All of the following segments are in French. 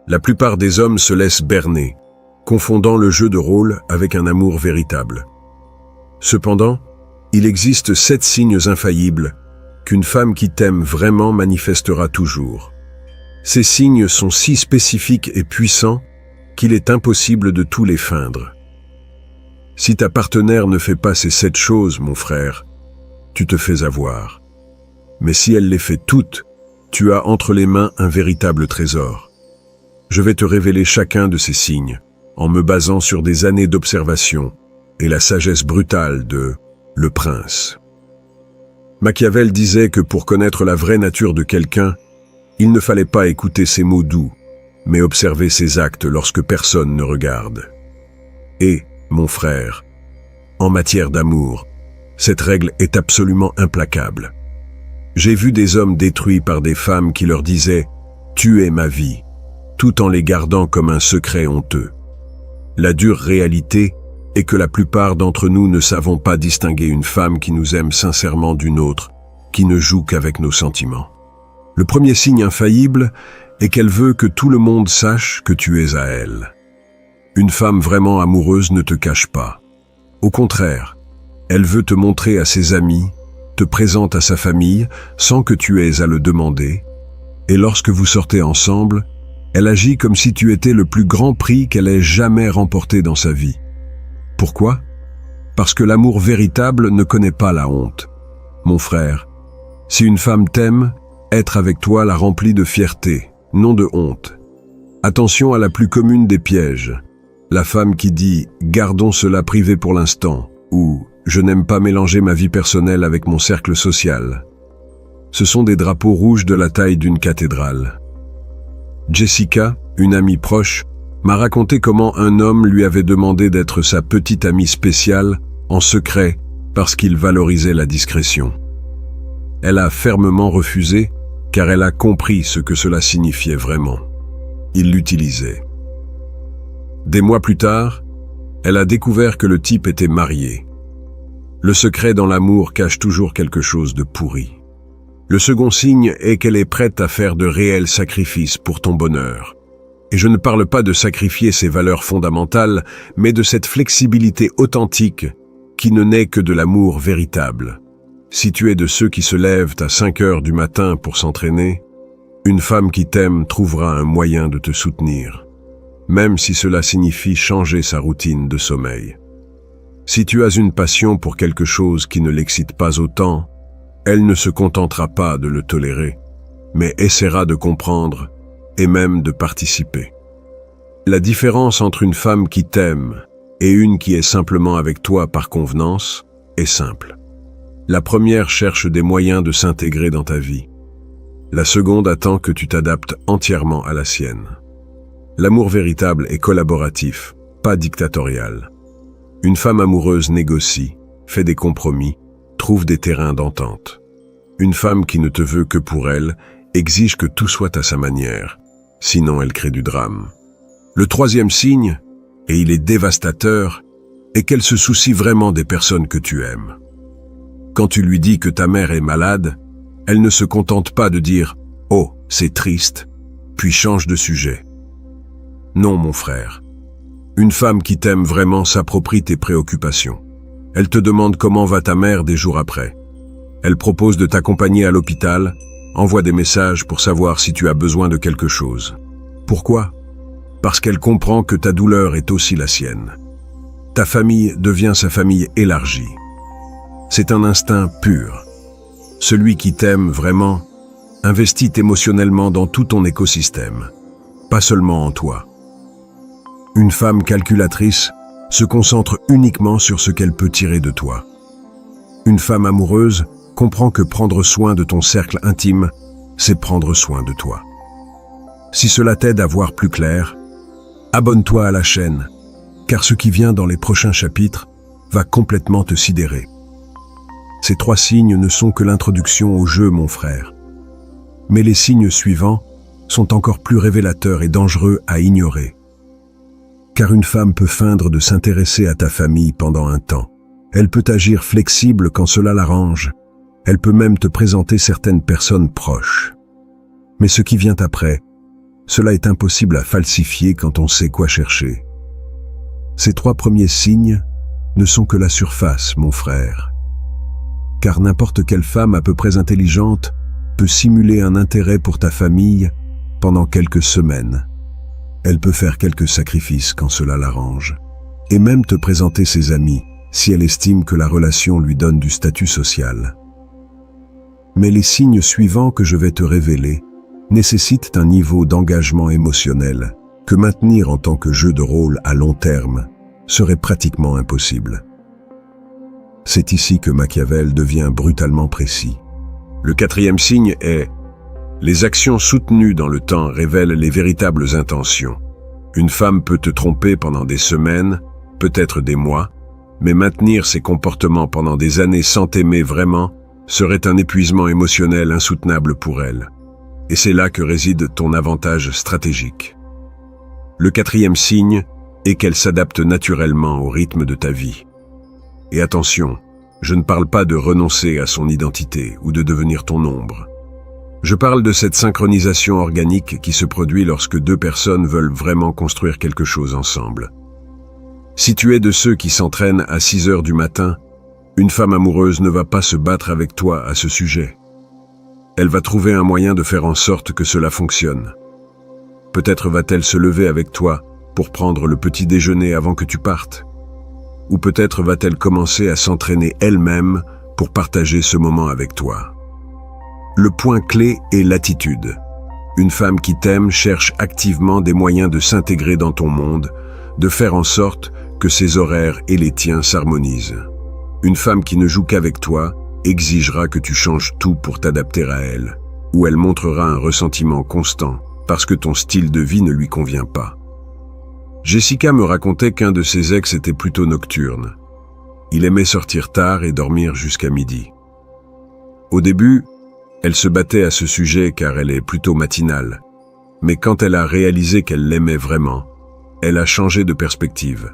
La plupart des hommes se laissent berner, confondant le jeu de rôle avec un amour véritable. Cependant, il existe 7 signes infaillibles qu'une femme qui t'aime vraiment manifestera toujours. Ces signes sont si spécifiques et puissants qu'il est impossible de tous les feindre. Si ta partenaire ne fait pas ces 7 choses, mon frère, tu te fais avoir. Mais si elle les fait toutes, tu as entre les mains un véritable trésor. Je vais te révéler chacun de ces signes, en me basant sur des années d'observation et la sagesse brutale de Le Prince. Machiavel disait que pour connaître la vraie nature de quelqu'un, il ne fallait pas écouter ses mots doux, mais observer ses actes lorsque personne ne regarde. Et, mon frère, en matière d'amour, cette règle est absolument implacable. J'ai vu des hommes détruits par des femmes qui leur disaient « Tu es ma vie », tout en les gardant comme un secret honteux. La dure réalité est que la plupart d'entre nous ne savons pas distinguer une femme qui nous aime sincèrement d'une autre, qui ne joue qu'avec nos sentiments. Le premier signe infaillible est qu'elle veut que tout le monde sache que tu es à elle. Une femme vraiment amoureuse ne te cache pas. Au contraire, elle veut te montrer à ses amis, te présente à sa famille sans que tu aies à le demander, et lorsque vous sortez ensemble, elle agit comme si tu étais le plus grand prix qu'elle ait jamais remporté dans sa vie. Pourquoi? Parce que l'amour véritable ne connaît pas la honte. Mon frère, si une femme t'aime, être avec toi la remplit de fierté, non de honte. Attention à la plus commune des pièges. La femme qui dit « gardons cela privé pour l'instant » ou « je n'aime pas mélanger ma vie personnelle avec mon cercle social ». Ce sont des drapeaux rouges de la taille d'une cathédrale. Jessica, une amie proche, m'a raconté comment un homme lui avait demandé d'être sa petite amie spéciale en secret parce qu'il valorisait la discrétion. Elle a fermement refusé car elle a compris ce que cela signifiait vraiment. Il l'utilisait. Des mois plus tard, elle a découvert que le type était marié. Le secret dans l'amour cache toujours quelque chose de pourri. Le second signe est qu'elle est prête à faire de réels sacrifices pour ton bonheur. Et je ne parle pas de sacrifier ses valeurs fondamentales, mais de cette flexibilité authentique qui ne naît que de l'amour véritable. Si tu es de ceux qui se lèvent à 5 heures du matin pour s'entraîner, une femme qui t'aime trouvera un moyen de te soutenir, même si cela signifie changer sa routine de sommeil. Si tu as une passion pour quelque chose qui ne l'excite pas autant, elle ne se contentera pas de le tolérer, mais essaiera de comprendre et même de participer. La différence entre une femme qui t'aime et une qui est simplement avec toi par convenance est simple. La première cherche des moyens de s'intégrer dans ta vie. La seconde attend que tu t'adaptes entièrement à la sienne. L'amour véritable est collaboratif, pas dictatorial. Une femme amoureuse négocie, fait des compromis, trouve des terrains d'entente. Une femme qui ne te veut que pour elle exige que tout soit à sa manière, sinon elle crée du drame. Le troisième signe, et il est dévastateur, est qu'elle se soucie vraiment des personnes que tu aimes. Quand tu lui dis que ta mère est malade, elle ne se contente pas de dire « Oh, c'est triste », puis change de sujet. Non, mon frère. Une femme qui t'aime vraiment s'approprie tes préoccupations. Elle te demande comment va ta mère des jours après. Elle propose de t'accompagner à l'hôpital, envoie des messages pour savoir si tu as besoin de quelque chose. Pourquoi? Parce qu'elle comprend que ta douleur est aussi la sienne. Ta famille devient sa famille élargie. C'est un instinct pur. Celui qui t'aime vraiment investit émotionnellement dans tout ton écosystème, pas seulement en toi. Une femme calculatrice se concentre uniquement sur ce qu'elle peut tirer de toi. Une femme amoureuse comprend que prendre soin de ton cercle intime, c'est prendre soin de toi. Si cela t'aide à voir plus clair, abonne-toi à la chaîne, car ce qui vient dans les prochains chapitres va complètement te sidérer. Ces 3 signes ne sont que l'introduction au jeu, mon frère. Mais les signes suivants sont encore plus révélateurs et dangereux à ignorer. Car une femme peut feindre de s'intéresser à ta famille pendant un temps. Elle peut agir flexible quand cela l'arrange. Elle peut même te présenter certaines personnes proches. Mais ce qui vient après Cela est impossible à falsifier quand on sait quoi chercher. Ces 3 premiers signes ne sont que la surface, mon frère. Car n'importe quelle femme à peu près intelligente peut simuler un intérêt pour ta famille pendant quelques semaines. Elle peut faire quelques sacrifices quand cela l'arrange, et même te présenter ses amis si elle estime que la relation lui donne du statut social. Mais les signes suivants que je vais te révéler nécessitent un niveau d'engagement émotionnel que maintenir en tant que jeu de rôle à long terme serait pratiquement impossible. C'est ici que Machiavel devient brutalement précis. Le 4e signe est « Les actions soutenues dans le temps révèlent les véritables intentions. Une femme peut te tromper pendant des semaines, peut-être des mois, mais maintenir ses comportements pendant des années sans t'aimer vraiment serait un épuisement émotionnel insoutenable pour elle. Et c'est là que réside ton avantage stratégique. Le 4e signe est qu'elle s'adapte naturellement au rythme de ta vie. Et attention, je ne parle pas de renoncer à son identité ou de devenir ton ombre. Je parle de cette synchronisation organique qui se produit lorsque 2 personnes veulent vraiment construire quelque chose ensemble. Si tu es de ceux qui s'entraînent à 6 heures du matin, une femme amoureuse ne va pas se battre avec toi à ce sujet. Elle va trouver un moyen de faire en sorte que cela fonctionne. Peut-être va-t-elle se lever avec toi pour prendre le petit déjeuner avant que tu partes. Ou peut-être va-t-elle commencer à s'entraîner elle-même pour partager ce moment avec toi. Le point clé est l'attitude. Une femme qui t'aime cherche activement des moyens de s'intégrer dans ton monde, de faire en sorte que ses horaires et les tiens s'harmonisent. Une femme qui ne joue qu'avec toi exigera que tu changes tout pour t'adapter à elle, ou elle montrera un ressentiment constant parce que ton style de vie ne lui convient pas. Jessica me racontait qu'un de ses ex était plutôt nocturne. Il aimait sortir tard et dormir jusqu'à midi. Au début, elle se battait à ce sujet car elle est plutôt matinale, mais quand elle a réalisé qu'elle l'aimait vraiment, elle a changé de perspective.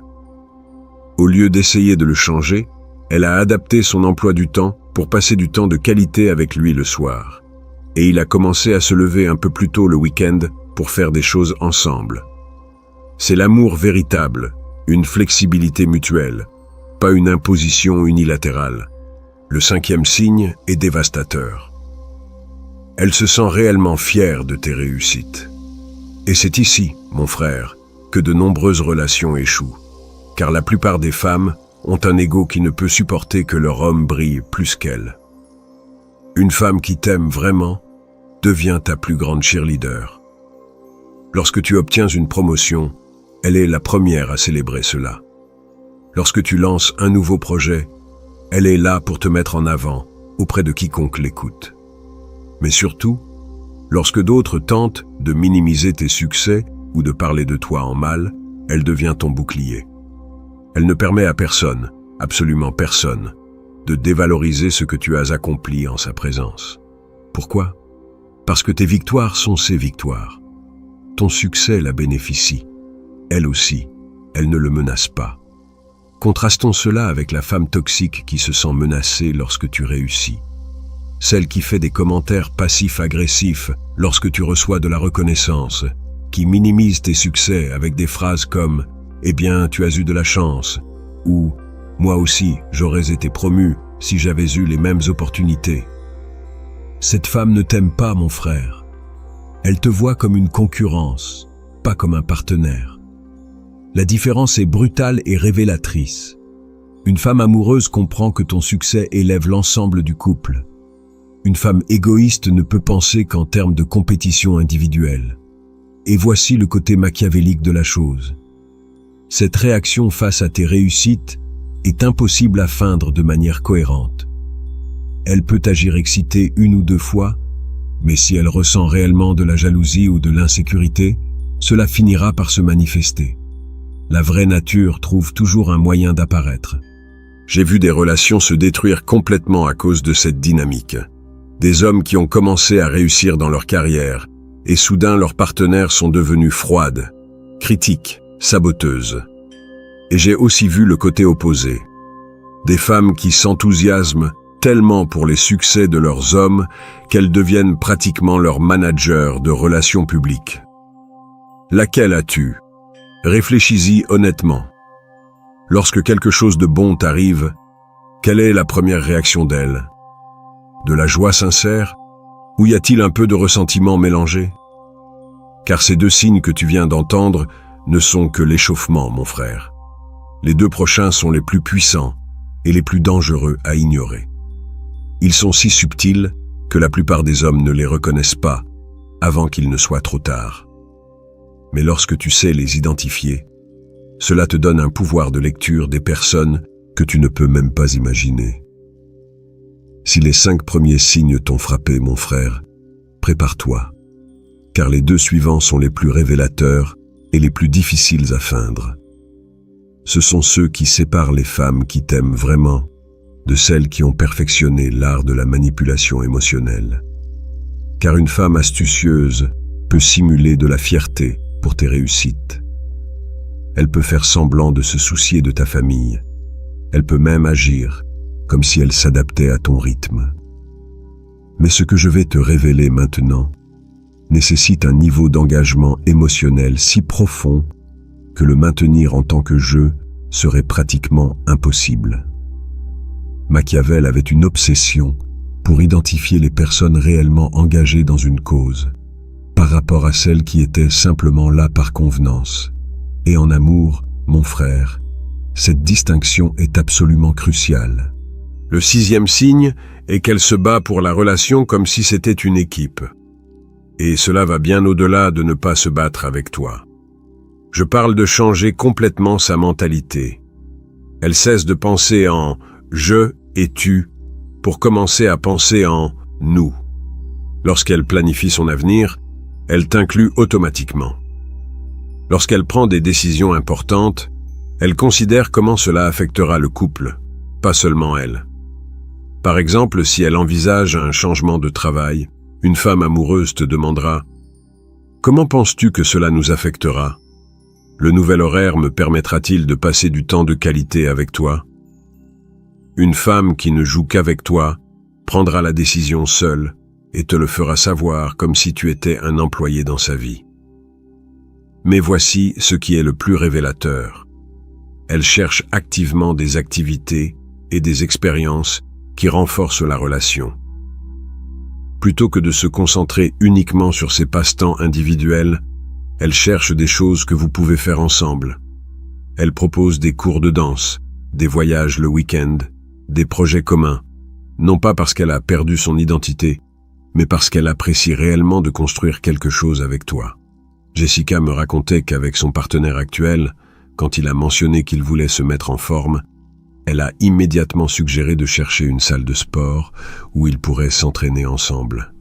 Au lieu d'essayer de le changer, elle a adapté son emploi du temps pour passer du temps de qualité avec lui le soir. Et il a commencé à se lever un peu plus tôt le week-end pour faire des choses ensemble. C'est l'amour véritable, une flexibilité mutuelle, pas une imposition unilatérale. Le 5e signe est dévastateur. Elle se sent réellement fière de tes réussites. Et c'est ici, mon frère, que de nombreuses relations échouent. Car la plupart des femmes ont un ego qui ne peut supporter que leur homme brille plus qu'elle. Une femme qui t'aime vraiment devient ta plus grande cheerleader. Lorsque tu obtiens une promotion, elle est la première à célébrer cela. Lorsque tu lances un nouveau projet, elle est là pour te mettre en avant auprès de quiconque l'écoute. Mais surtout, lorsque d'autres tentent de minimiser tes succès ou de parler de toi en mal, elle devient ton bouclier. Elle ne permet à personne, absolument personne, de dévaloriser ce que tu as accompli en sa présence. Pourquoi? Parce que tes victoires sont ses victoires. Ton succès la bénéficie. Elle aussi, elle ne le menace pas. Contrastons cela avec la femme toxique qui se sent menacée lorsque tu réussis. Celle qui fait des commentaires passifs-agressifs lorsque tu reçois de la reconnaissance, qui minimise tes succès avec des phrases comme « Eh bien, tu as eu de la chance » ou « Moi aussi, j'aurais été promu si j'avais eu les mêmes opportunités ». Cette femme ne t'aime pas, mon frère. Elle te voit comme une concurrence, pas comme un partenaire. La différence est brutale et révélatrice. Une femme amoureuse comprend que ton succès élève l'ensemble du couple. Une femme égoïste ne peut penser qu'en termes de compétition individuelle. Et voici le côté machiavélique de la chose. Cette réaction face à tes réussites est impossible à feindre de manière cohérente. Elle peut agir excitée 1 ou 2 fois, mais si elle ressent réellement de la jalousie ou de l'insécurité, cela finira par se manifester. La vraie nature trouve toujours un moyen d'apparaître. J'ai vu des relations se détruire complètement à cause de cette dynamique. Des hommes qui ont commencé à réussir dans leur carrière, et soudain leurs partenaires sont devenus froides, critiques, saboteuses. Et j'ai aussi vu le côté opposé. Des femmes qui s'enthousiasment tellement pour les succès de leurs hommes qu'elles deviennent pratiquement leurs managers de relations publiques. Laquelle as-tu? Réfléchis-y honnêtement. Lorsque quelque chose de bon t'arrive, quelle est la première réaction d'elle? De la joie sincère? Ou y a-t-il un peu de ressentiment mélangé? Car ces deux signes que tu viens d'entendre ne sont que l'échauffement, mon frère. Les deux prochains sont les plus puissants et les plus dangereux à ignorer. Ils sont si subtils que la plupart des hommes ne les reconnaissent pas avant qu'il ne soit trop tard. Mais lorsque tu sais les identifier, cela te donne un pouvoir de lecture des personnes que tu ne peux même pas imaginer. Si les 5 premiers signes t'ont frappé, mon frère, prépare-toi, car les 2 suivants sont les plus révélateurs et les plus difficiles à feindre. Ce sont ceux qui séparent les femmes qui t'aiment vraiment de celles qui ont perfectionné l'art de la manipulation émotionnelle. Car une femme astucieuse peut simuler de la fierté pour tes réussites. Elle peut faire semblant de se soucier de ta famille. Elle peut même agir comme si elle s'adaptait à ton rythme. Mais ce que je vais te révéler maintenant nécessite un niveau d'engagement émotionnel si profond que le maintenir en tant que jeu serait pratiquement impossible. Machiavel avait une obsession pour identifier les personnes réellement engagées dans une cause, par rapport à celles qui étaient simplement là par convenance. Et en amour, mon frère, cette distinction est absolument cruciale. Le 6e signe est qu'elle se bat pour la relation comme si c'était une équipe. Et cela va bien au-delà de ne pas se battre avec toi. Je parle de changer complètement sa mentalité. Elle cesse de penser en « je » et « tu » pour commencer à penser en « nous ». Lorsqu'elle planifie son avenir, elle t'inclut automatiquement. Lorsqu'elle prend des décisions importantes, elle considère comment cela affectera le couple, pas seulement elle. Par exemple, si elle envisage un changement de travail, une femme amoureuse te demandera « Comment penses-tu que cela nous affectera ? Le nouvel horaire me permettra-t-il de passer du temps de qualité avec toi ?» Une femme qui ne joue qu'avec toi prendra la décision seule et te le fera savoir comme si tu étais un employé dans sa vie. Mais voici ce qui est le plus révélateur. Elle cherche activement des activités et des expériences qui renforcent la relation. Plutôt que de se concentrer uniquement sur ses passe-temps individuels, elle cherche des choses que vous pouvez faire ensemble. Elle propose des cours de danse, des voyages le week-end, des projets communs, non pas parce qu'elle a perdu son identité, mais parce qu'elle apprécie réellement de construire quelque chose avec toi. Jessica me racontait qu'avec son partenaire actuel, quand il a mentionné qu'il voulait se mettre en forme, elle a immédiatement suggéré de chercher une salle de sport où ils pourraient s'entraîner ensemble.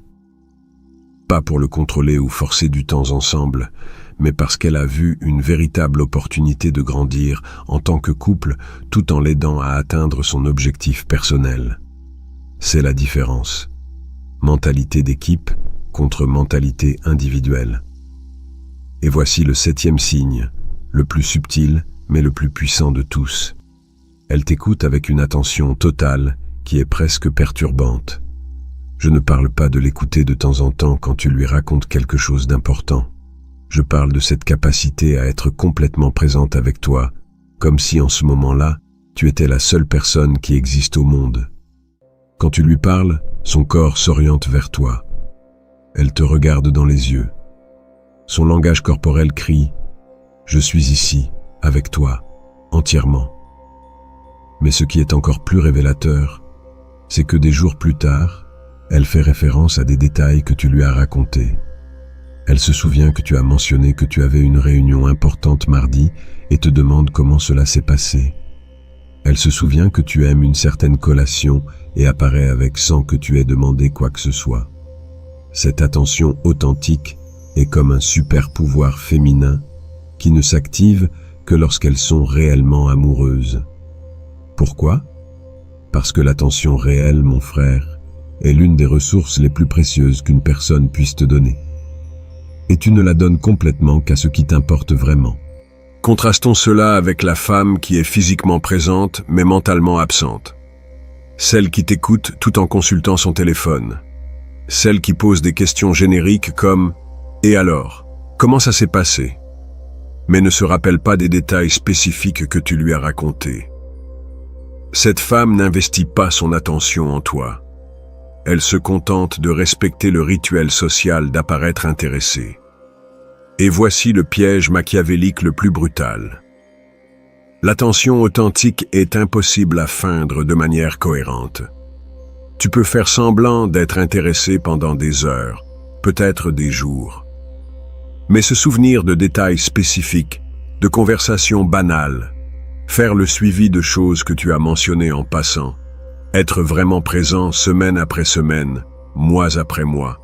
Pas pour le contrôler ou forcer du temps ensemble, mais parce qu'elle a vu une véritable opportunité de grandir en tant que couple tout en l'aidant à atteindre son objectif personnel. C'est la différence. Mentalité d'équipe contre mentalité individuelle. Et voici le 7e signe, le plus subtil mais le plus puissant de tous. Elle t'écoute avec une attention totale qui est presque perturbante. Je ne parle pas de l'écouter de temps en temps quand tu lui racontes quelque chose d'important. Je parle de cette capacité à être complètement présente avec toi, comme si en ce moment-là, tu étais la seule personne qui existe au monde. Quand tu lui parles, son corps s'oriente vers toi. Elle te regarde dans les yeux. Son langage corporel crie « Je suis ici, avec toi, entièrement ». Mais ce qui est encore plus révélateur, c'est que des jours plus tard, elle fait référence à des détails que tu lui as racontés. Elle se souvient que tu as mentionné que tu avais une réunion importante mardi et te demande comment cela s'est passé. Elle se souvient que tu aimes une certaine collation et apparaît avec sans que tu aies demandé quoi que ce soit. Cette attention authentique est comme un super pouvoir féminin qui ne s'active que lorsqu'elles sont réellement amoureuses. Pourquoi ? Parce que l'attention réelle, mon frère, est l'une des ressources les plus précieuses qu'une personne puisse te donner. Et tu ne la donnes complètement qu'à ce qui t'importe vraiment. Contrastons cela avec la femme qui est physiquement présente mais mentalement absente. Celle qui t'écoute tout en consultant son téléphone. Celle qui pose des questions génériques comme « Et alors ? Comment ça s'est passé? Mais ne se rappelle pas des détails spécifiques que tu lui as racontés. Cette femme n'investit pas son attention en toi. Elle se contente de respecter le rituel social d'apparaître intéressée. Et voici le piège machiavélique le plus brutal. L'attention authentique est impossible à feindre de manière cohérente. Tu peux faire semblant d'être intéressé pendant des heures, peut-être des jours. Mais se souvenir de détails spécifiques, de conversations banales, faire le suivi de choses que tu as mentionnées en passant, être vraiment présent semaine après semaine, mois après mois,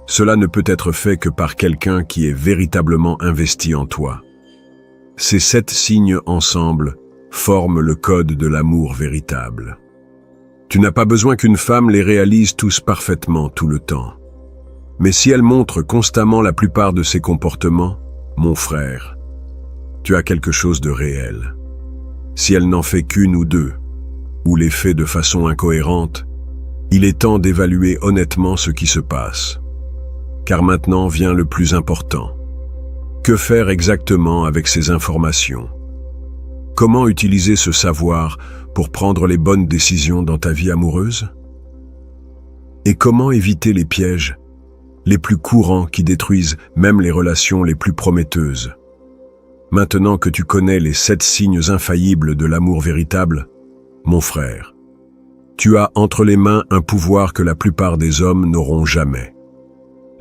cela ne peut être fait que par quelqu'un qui est véritablement investi en toi. Ces 7 signes ensemble forment le code de l'amour véritable. Tu n'as pas besoin qu'une femme les réalise tous parfaitement tout le temps. Mais si elle montre constamment la plupart de ses comportements, mon frère, tu as quelque chose de réel. Si elle n'en fait qu'une ou deux, ou les fait de façon incohérente, il est temps d'évaluer honnêtement ce qui se passe. Car maintenant vient le plus important. Que faire exactement avec ces informations? Comment utiliser ce savoir pour prendre les bonnes décisions dans ta vie amoureuse? Et comment éviter les pièges les plus courants qui détruisent même les relations les plus prometteuses? Maintenant que tu connais les 7 signes infaillibles de l'amour véritable, mon frère, tu as entre les mains un pouvoir que la plupart des hommes n'auront jamais.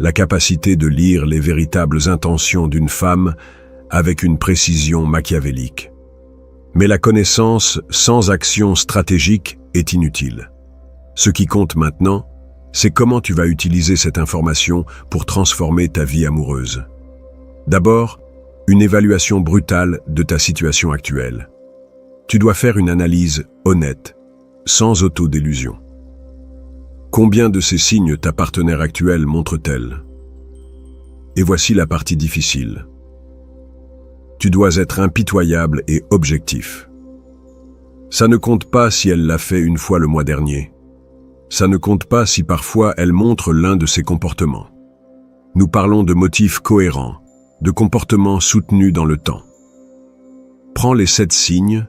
La capacité de lire les véritables intentions d'une femme avec une précision machiavélique. Mais la connaissance sans action stratégique est inutile. Ce qui compte maintenant, c'est comment tu vas utiliser cette information pour transformer ta vie amoureuse. D'abord, une évaluation brutale de ta situation actuelle. Tu dois faire une analyse honnête, sans autodélusion. Combien de ces signes ta partenaire actuelle montre-t-elle? Et voici la partie difficile. Tu dois être impitoyable et objectif. Ça ne compte pas si elle l'a fait une fois le mois dernier. Ça ne compte pas si parfois elle montre l'un de ses comportements. Nous parlons de motifs cohérents, de comportements soutenus dans le temps. Prends les 7 signes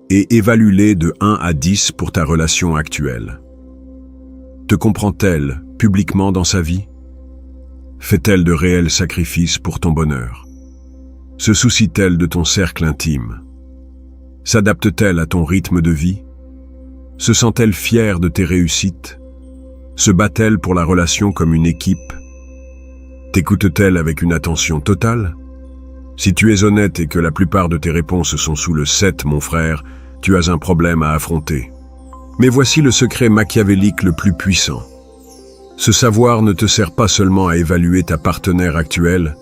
et évalue-les de 1 à 10 pour ta relation actuelle. Te comprend-elle publiquement dans sa vie? Fait-elle de réels sacrifices pour ton bonheur? Se soucie-t-elle de ton cercle intime? S'adapte-t-elle à ton rythme de vie? Se sent-elle fière de tes réussites? Se bat-elle pour la relation comme une équipe? T'écoute-t-elle avec une attention totale? Si tu es honnête et que la plupart de tes réponses sont sous le 7, mon frère, tu as un problème à affronter. Mais voici le secret machiavélique le plus puissant. Ce savoir ne te sert pas seulement à évaluer ta partenaire actuelle,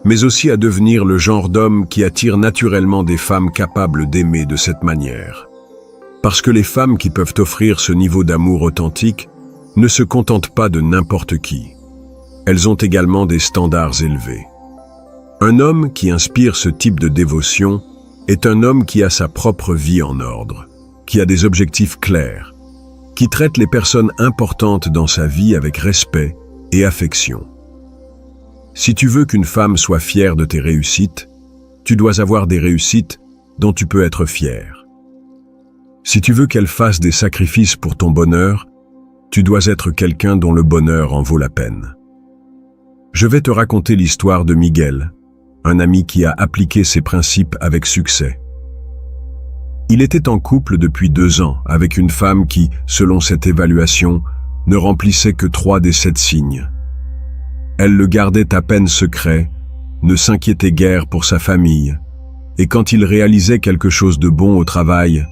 mais aussi à devenir le genre d'homme qui attire naturellement des femmes capables d'aimer de cette manière. Parce que les femmes qui peuvent offrir ce niveau d'amour authentique ne se contentent pas de n'importe qui. Elles ont également des standards élevés. Un homme qui inspire ce type de dévotion est un homme qui a sa propre vie en ordre, qui a des objectifs clairs, qui traite les personnes importantes dans sa vie avec respect et affection. Si tu veux qu'une femme soit fière de tes réussites, tu dois avoir des réussites dont tu peux être fier. Si tu veux qu'elle fasse des sacrifices pour ton bonheur, tu dois être quelqu'un dont le bonheur en vaut la peine. Je vais te raconter l'histoire de Miguel, un ami qui a appliqué ces principes avec succès. Il était en couple depuis 2 ans avec une femme qui, selon cette évaluation, ne remplissait que 3 des 7 signes. Elle le gardait à peine secret, ne s'inquiétait guère pour sa famille, et quand il réalisait quelque chose de bon au travail,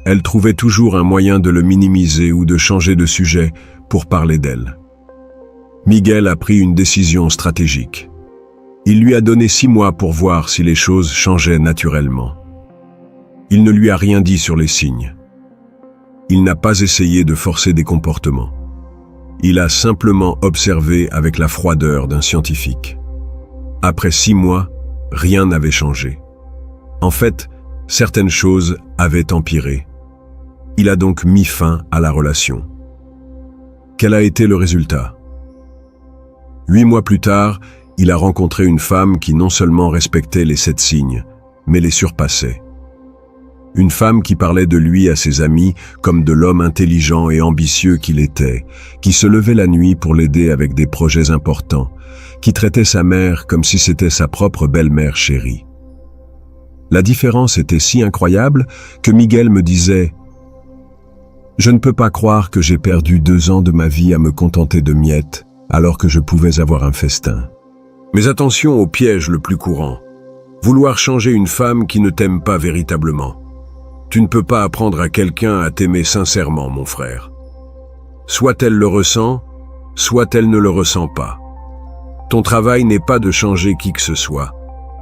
elle trouvait toujours un moyen de le minimiser ou de changer de sujet pour parler d'elle. Miguel a pris une décision stratégique. Il lui a donné 6 mois pour voir si les choses changeaient naturellement. Il ne lui a rien dit sur les signes. Il n'a pas essayé de forcer des comportements. Il a simplement observé avec la froideur d'un scientifique. Après 6 mois, rien n'avait changé. En fait, certaines choses avaient empiré. Il a donc mis fin à la relation. Quel a été le résultat? 8 mois plus tard, il a rencontré une femme qui non seulement respectait les 7 signes, mais les surpassait. Une femme qui parlait de lui à ses amis comme de l'homme intelligent et ambitieux qu'il était, qui se levait la nuit pour l'aider avec des projets importants, qui traitait sa mère comme si c'était sa propre belle-mère chérie. La différence était si incroyable que Miguel me disait « Je ne peux pas croire que j'ai perdu 2 ans de ma vie à me contenter de miettes alors que je pouvais avoir un festin. » Mais attention au piège le plus courant. Vouloir changer une femme qui ne t'aime pas véritablement. Tu ne peux pas apprendre à quelqu'un à t'aimer sincèrement, mon frère. Soit elle le ressent, soit elle ne le ressent pas. Ton travail n'est pas de changer qui que ce soit,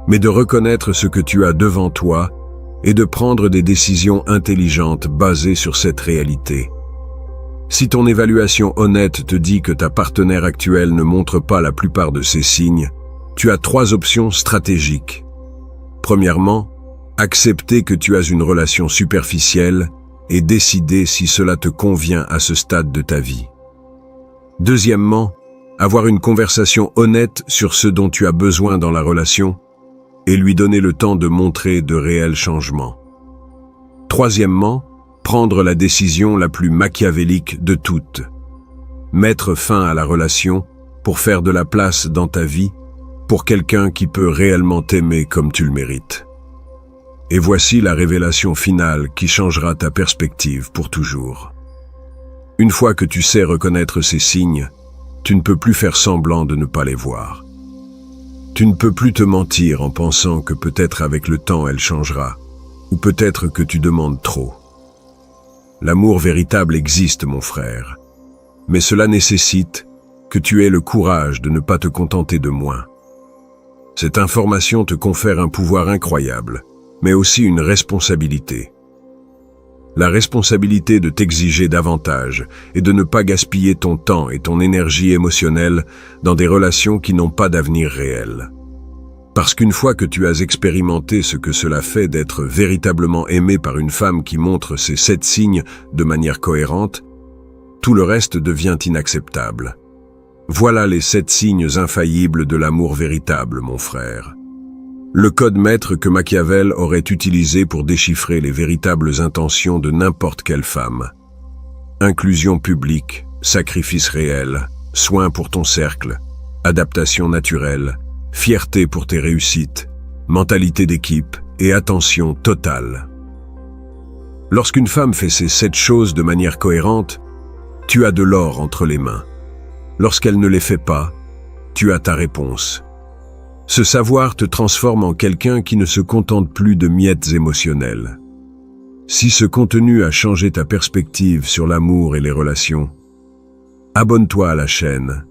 mais de reconnaître ce que tu as devant toi et de prendre des décisions intelligentes basées sur cette réalité. Si ton évaluation honnête te dit que ta partenaire actuelle ne montre pas la plupart de ces signes, tu as 3 options stratégiques. Premièrement, accepter que tu as une relation superficielle et décider si cela te convient à ce stade de ta vie. Deuxièmement, avoir une conversation honnête sur ce dont tu as besoin dans la relation et lui donner le temps de montrer de réels changements. Troisièmement, prendre la décision la plus machiavélique de toutes. Mettre fin à la relation pour faire de la place dans ta vie pour quelqu'un qui peut réellement t'aimer comme tu le mérites. Et voici la révélation finale qui changera ta perspective pour toujours. Une fois que tu sais reconnaître ces signes, tu ne peux plus faire semblant de ne pas les voir. Tu ne peux plus te mentir en pensant que peut-être avec le temps elle changera, ou peut-être que tu demandes trop. L'amour véritable existe, mon frère, mais cela nécessite que tu aies le courage de ne pas te contenter de moins. Cette information te confère un pouvoir incroyable, mais aussi une responsabilité. La responsabilité de t'exiger davantage et de ne pas gaspiller ton temps et ton énergie émotionnelle dans des relations qui n'ont pas d'avenir réel. Parce qu'une fois que tu as expérimenté ce que cela fait d'être véritablement aimé par une femme qui montre ces 7 signes de manière cohérente, tout le reste devient inacceptable. Voilà les 7 signes infaillibles de l'amour véritable, mon frère. Le code maître que Machiavel aurait utilisé pour déchiffrer les véritables intentions de n'importe quelle femme. Inclusion publique, sacrifice réel, soin pour ton cercle, adaptation naturelle, fierté pour tes réussites, mentalité d'équipe et attention totale. Lorsqu'une femme fait ces 7 choses de manière cohérente, tu as de l'or entre les mains. Lorsqu'elle ne les fait pas, tu as ta réponse. Ce savoir te transforme en quelqu'un qui ne se contente plus de miettes émotionnelles. Si ce contenu a changé ta perspective sur l'amour et les relations, abonne-toi à la chaîne